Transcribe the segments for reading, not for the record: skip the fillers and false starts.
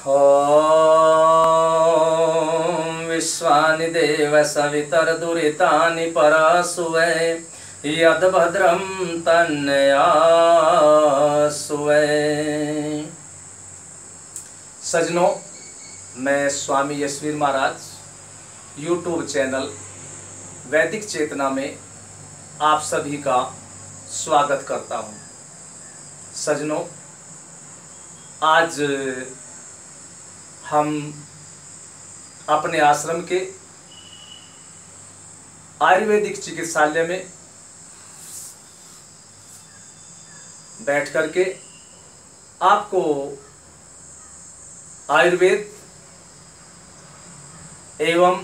ॐ विश्वानि देव सवितर्दुरितानि परासुवे यद्भद्रं तन्नयासुवे। सज्जनों, मैं स्वामी यशवीर महाराज YouTube channel वैदिक चेतना में आप सभी का स्वागत करता हूं। सज्जनों, आज हम अपने आश्रम के आयुर्वेदिक चिकित्सालय में बैठ करके आपको आयुर्वेद एवं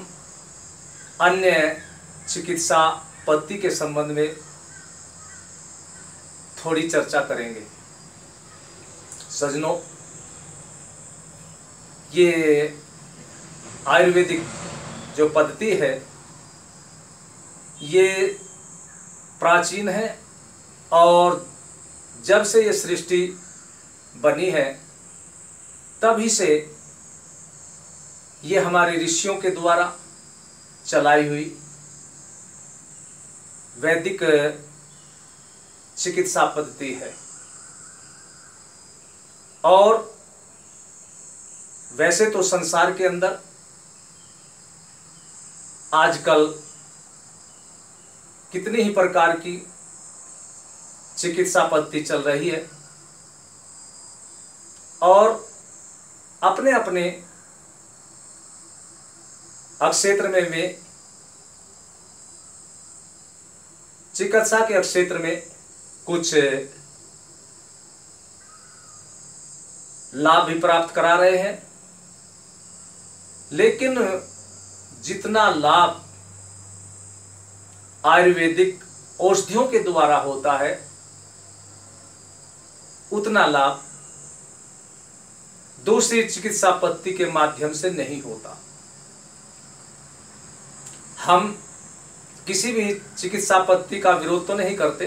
अन्य चिकित्सा पद्धति के संबंध में थोड़ी चर्चा करेंगे। सज्जनों, ये आयुर्वेदिक जो पद्धति है ये प्राचीन है और जब से ये सृष्टि बनी है तभी से ये हमारे ऋषियों के द्वारा चलाई हुई वैदिक चिकित्सा पद्धति है। और वैसे तो संसार के अंदर आजकल कितनी ही प्रकार की चिकित्सा पद्धति चल रही है और अपने अपने क्षेत्र में वे चिकित्सा के क्षेत्र में कुछ लाभ भी प्राप्त करा रहे हैं, लेकिन जितना लाभ आयुर्वेदिक औषधियों के द्वारा होता है उतना लाभ दूसरी चिकित्सा पद्धति के माध्यम से नहीं होता। हम किसी भी चिकित्सा पद्धति का विरोध तो नहीं करते,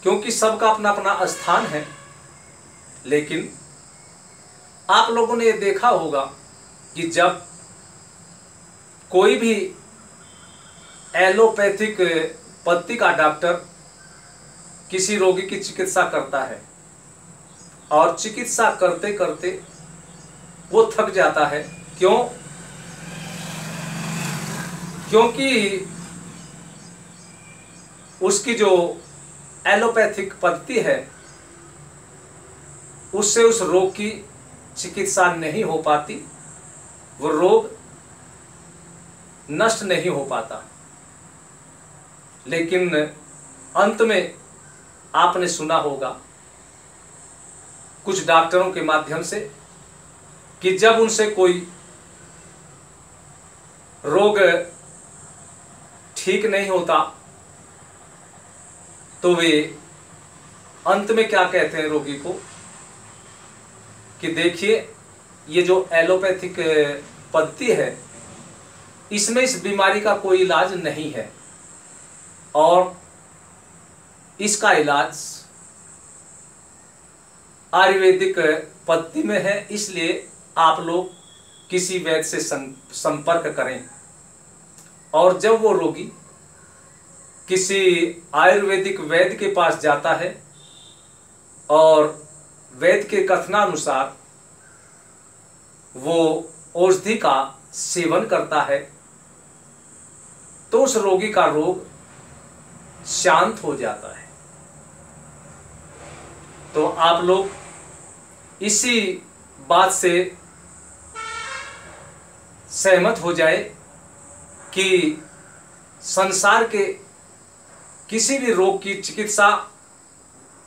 क्योंकि सबका अपना अपना स्थान है। लेकिन आप लोगों ने ये देखा होगा कि जब कोई भी एलोपैथिक पद्धति का डॉक्टर किसी रोगी की चिकित्सा करता है और चिकित्सा करते करते वो थक जाता है। क्योंकि उसकी जो एलोपैथिक पद्धति है उससे उस रोग की चिकित्सा नहीं हो पाती, वो रोग नष्ट नहीं हो पाता। लेकिन अंत में आपने सुना होगा कुछ डॉक्टरों के माध्यम से कि जब उनसे कोई रोग ठीक नहीं होता तो वे अंत में क्या कहते हैं रोगी को कि देखिए, ये जो एलोपैथिक पद्धति है इसमें इस बीमारी का कोई इलाज नहीं है और इसका इलाज आयुर्वेदिक पद्धति में है, इसलिए आप लोग किसी वैद्य से संपर्क करें। और जब वो रोगी किसी आयुर्वेदिक वैद्य के पास जाता है और वैद्य के कथनानुसार वो औषधि का सेवन करता है तो उस रोगी का रोग शांत हो जाता है। तो आप लोग इसी बात से सहमत हो जाए कि संसार के किसी भी रोग की चिकित्सा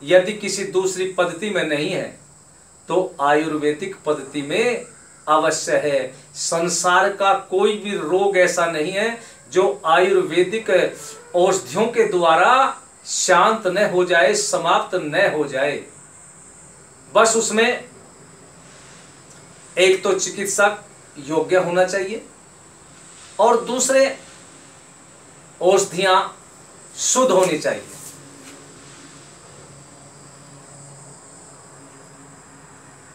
यदि किसी दूसरी पद्धति में नहीं है तो आयुर्वेदिक पद्धति में अवश्य है। संसार का कोई भी रोग ऐसा नहीं है जो आयुर्वेदिक औषधियों के द्वारा शांत न हो जाए, समाप्त न हो जाए। बस उसमें एक तो चिकित्सक योग्य होना चाहिए और दूसरे औषधियां शुद्ध होनी चाहिए।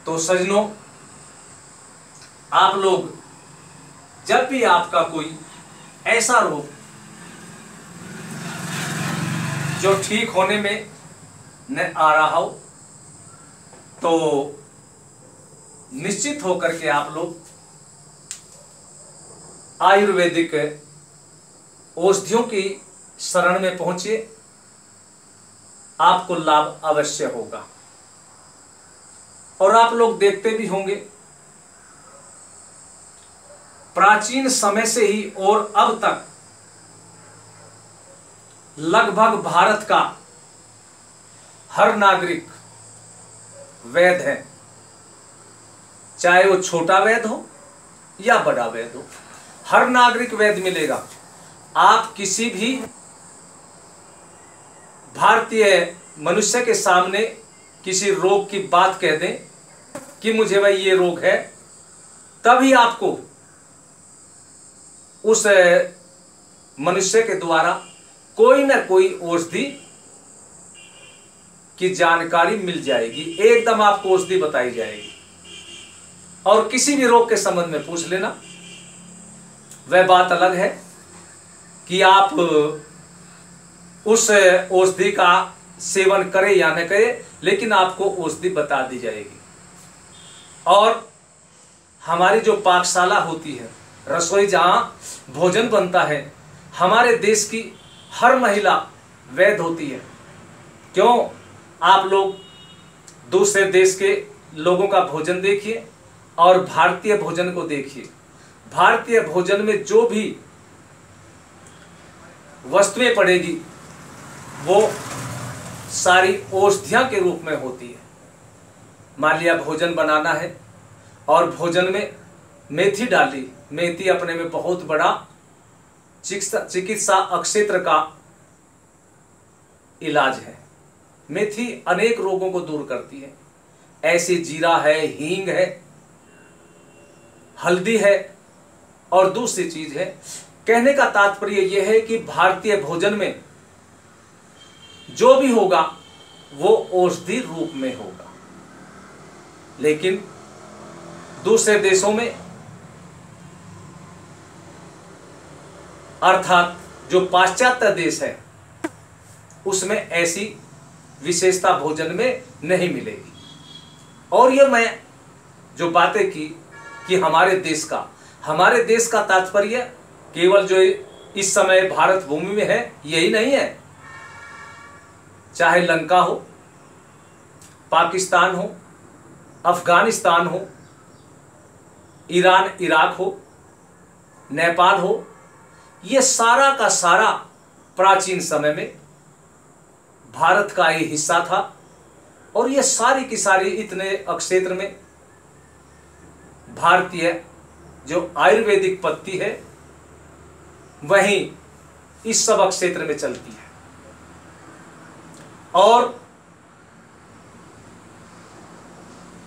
तो सज्जनों, आप लोग जब भी आपका कोई ऐसा रोग जो ठीक होने में न आ रहा हो, तो निश्चित होकर के आप लोग आयुर्वेदिक औषधियों की शरण में पहुंचिए, आपको लाभ अवश्य होगा। और आप लोग देखते भी होंगे, प्राचीन समय से ही और अब तक लगभग भारत का हर नागरिक वैद्य है, चाहे वो छोटा वैद्य हो या बड़ा वैद्य हो, हर नागरिक वैद्य मिलेगा। आप किसी भी भारतीय मनुष्य के सामने किसी रोग की बात कह दें कि मुझे भाई ये रोग है, तभी आपको उस मनुष्य के द्वारा कोई ना कोई औषधि की जानकारी मिल जाएगी, एकदम आपको औषधि बताई जाएगी। और किसी भी रोग के संबंध में पूछ लेना, वह बात अलग है कि आप उस औषधि का सेवन करें या न करें, लेकिन आपको औषधि बता दी जाएगी। और हमारी जो पाकशाला होती है, रसोई जहां भोजन बनता है, हमारे देश की हर महिला वैद्य होती है। क्यों? आप लोग दूसरे देश के लोगों का भोजन देखिए और भारतीय भोजन को देखिए। भारतीय भोजन में जो भी वस्तुएं पड़ेगी वो सारी औषधियां के रूप में होती है। मान लिया भोजन बनाना है और भोजन में मेथी डाली, मेथी अपने में बहुत बड़ा चिकित्सा क्षेत्र का इलाज है। मेथी अनेक रोगों को दूर करती है। ऐसे जीरा है, हींग है, हल्दी है और दूसरी चीज है। कहने का तात्पर्य यह है कि भारतीय भोजन में जो भी होगा वो औषधि रूप में होगा। लेकिन दूसरे देशों में, अर्थात जो पाश्चात्य देश है, उसमें ऐसी विशेषता भोजन में नहीं मिलेगी। और ये मैं जो बातें की कि हमारे देश का तात्पर्य केवल जो इस समय भारत भूमि में है यही नहीं है। चाहे लंका हो, पाकिस्तान हो, अफगानिस्तान हो, ईरान इराक हो, नेपाल हो, ये सारा का सारा प्राचीन समय में भारत का ही हिस्सा था। और ये सारी की सारी इतने क्षेत्र में भारतीय जो आयुर्वेदिक पद्धति है वहीं इस सब क्षेत्र में चलती है। और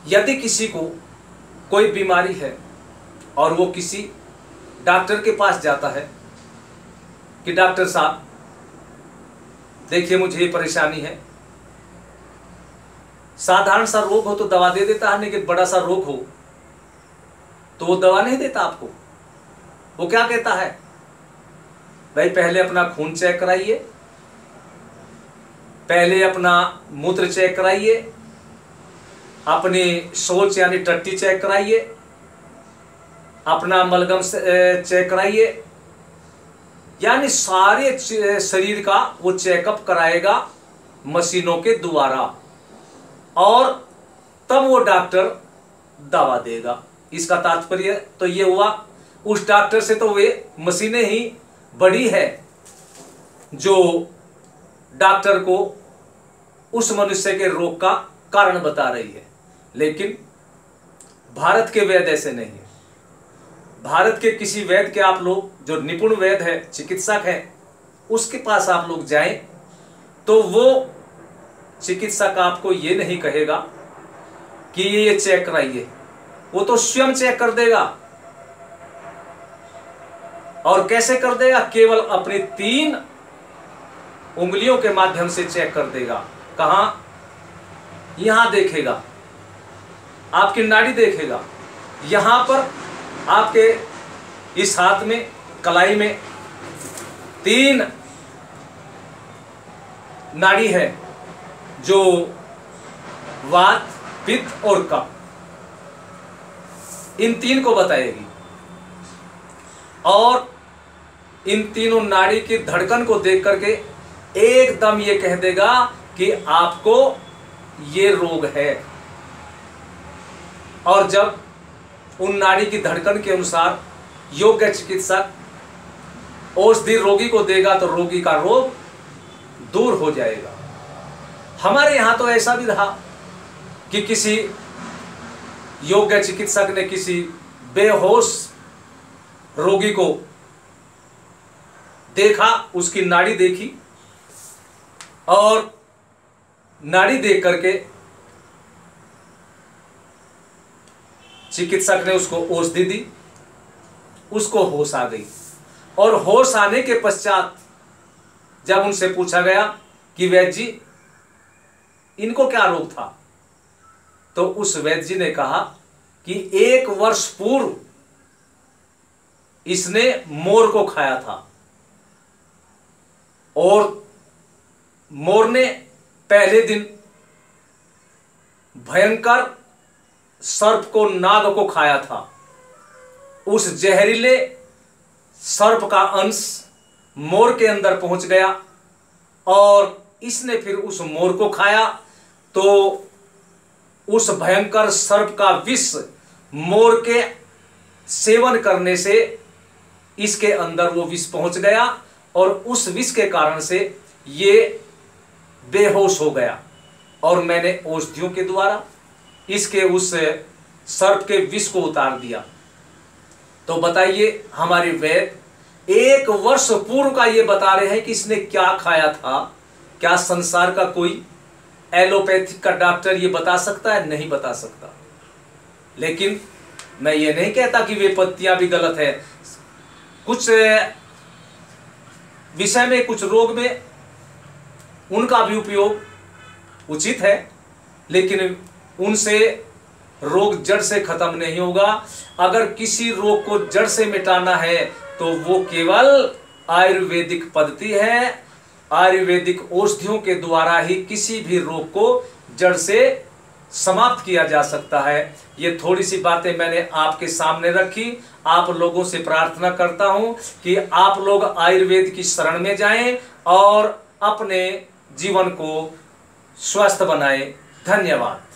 यदि किसी को कोई बीमारी है और वो किसी डॉक्टर के पास जाता है कि डॉक्टर साहब देखिए मुझे ये परेशानी है, साधारण सा रोग हो तो दवा दे देता है, लेकिन बड़ा सा रोग हो तो वो दवा नहीं देता आपको। वो क्या कहता है, भाई पहले अपना खून चेक कराइए, पहले अपना मूत्र चेक कराइए, अपनी शौच यानी टट्टी चेक कराइए, अपना मलगम चेक कराइए, यानी सारे शरीर का वो चेकअप कराएगा मशीनों के द्वारा, और तब वो डॉक्टर दवा देगा। इसका तात्पर्य तो ये हुआ उस डॉक्टर से तो वे मशीनें ही बड़ी है जो डॉक्टर को उस मनुष्य के रोग का कारण बता रही है। लेकिन भारत के वैद्य ऐसे नहीं है। भारत के किसी वैद्य के आप लोग जो निपुण वैद्य है, चिकित्सक है, उसके पास आप लोग जाएं तो वो चिकित्सक आपको ये नहीं कहेगा कि ये चेक कराइए, वो तो स्वयं चेक कर देगा। और कैसे कर देगा? केवल अपनी 3 उंगलियों के माध्यम से चेक कर देगा। कहां? यहां देखेगा आपकी नाड़ी देखेगा। यहाँ पर आपके इस हाथ में कलाई में 3 नाड़ी है जो वात, पित्त और कफ, इन 3 को बताएगी। और इन तीनों नाड़ी की धड़कन को देख करके एकदम ये कह देगा कि आपको ये रोग है। और जब उन नाड़ी की धड़कन के अनुसार योग्य चिकित्सक औषधि रोगी को देगा तो रोगी का रोग दूर हो जाएगा। हमारे यहां तो ऐसा भी रहा कि किसी योग्य चिकित्सक ने किसी बेहोश रोगी को देखा, उसकी नाड़ी देखी और नाड़ी देख करके चिकित्सक ने उसको औषधि दी, उसको होश आ गई। और होश आने के पश्चात जब उनसे पूछा गया कि वैद्य जी इनको क्या रोग था, तो उस वैद्य जी ने कहा कि 1 वर्ष पूर्व इसने मोर को खाया था और मोर ने पहले दिन भयंकर सर्प को, नाग को खाया था। उस जहरीले सर्प का अंश मोर के अंदर पहुंच गया और इसने फिर उस मोर को खाया, तो उस भयंकर सर्प का विष मोर के सेवन करने से इसके अंदर वो विष पहुंच गया और उस विष के कारण से ये बेहोश हो गया। और मैंने औषधियों के द्वारा इसके उस सर्प के विष को उतार दिया। तो बताइए, हमारे वैद्य 1 वर्ष पूर्व का ये बता रहे हैं कि इसने क्या खाया था। क्या संसार का कोई एलोपैथिक का डॉक्टर ये बता सकता है? नहीं बता सकता। लेकिन मैं ये नहीं कहता कि वे पत्तियां भी गलत है। कुछ विषय में, कुछ रोग में उनका भी उपयोग उचित है, लेकिन उनसे रोग जड़ से खत्म नहीं होगा। अगर किसी रोग को जड़ से मिटाना है तो वो केवल आयुर्वेदिक पद्धति है। आयुर्वेदिक औषधियों के द्वारा ही किसी भी रोग को जड़ से समाप्त किया जा सकता है। ये थोड़ी सी बातें मैंने आपके सामने रखी। आप लोगों से प्रार्थना करता हूं कि आप लोग आयुर्वेद की शरण में जाएं और अपने जीवन को स्वस्थ बनाएं। धन्यवाद।